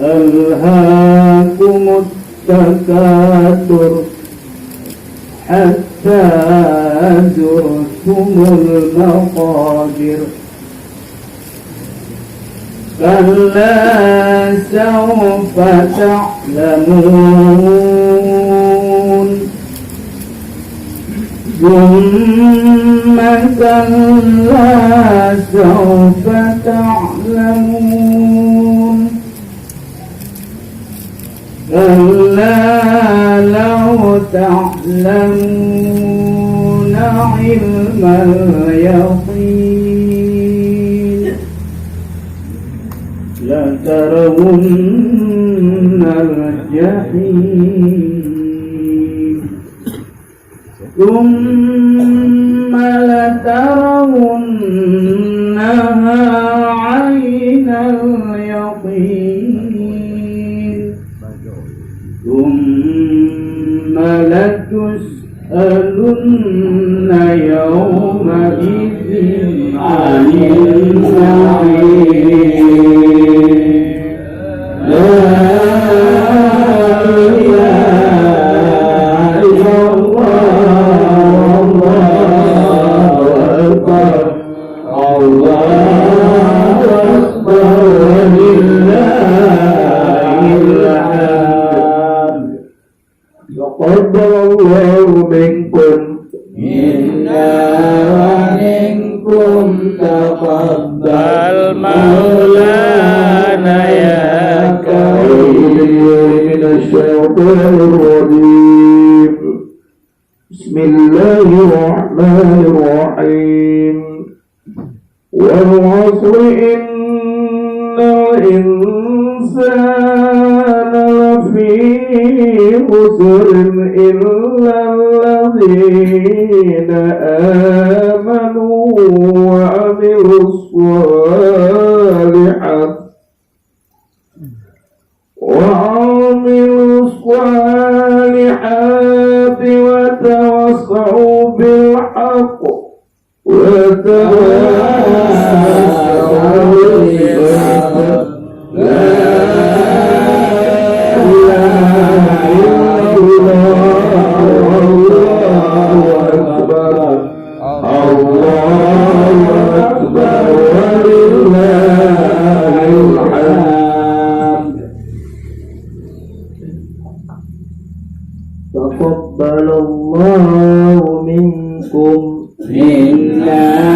ألهاكم التكاثر حتى زرتم المقابر كلا سوف تعلمون ثم كلا سوف تعلمون كلا لو تعلمون علم اليقين لترون الجحيم ثم لترونها عين اليقين ثم لتسألن يومئذ عن النعيم لا إله إلا الله الله أكبر الله أكبر ولله الحمد تقبل الله منكم منا ومنكم تقبل مولانا يا كريم من الشيطان الرجيم بسم الله الرحمن الرحيم والعصر إن الإنسان لفي خسر إلا الذين آمنوا وعملوا الصالحات وتواصوا بالحق وتواصوا بالصبر لا إله إلا الله الله أكبر الله أكبر ولله الحمد تقبل الله منكم منا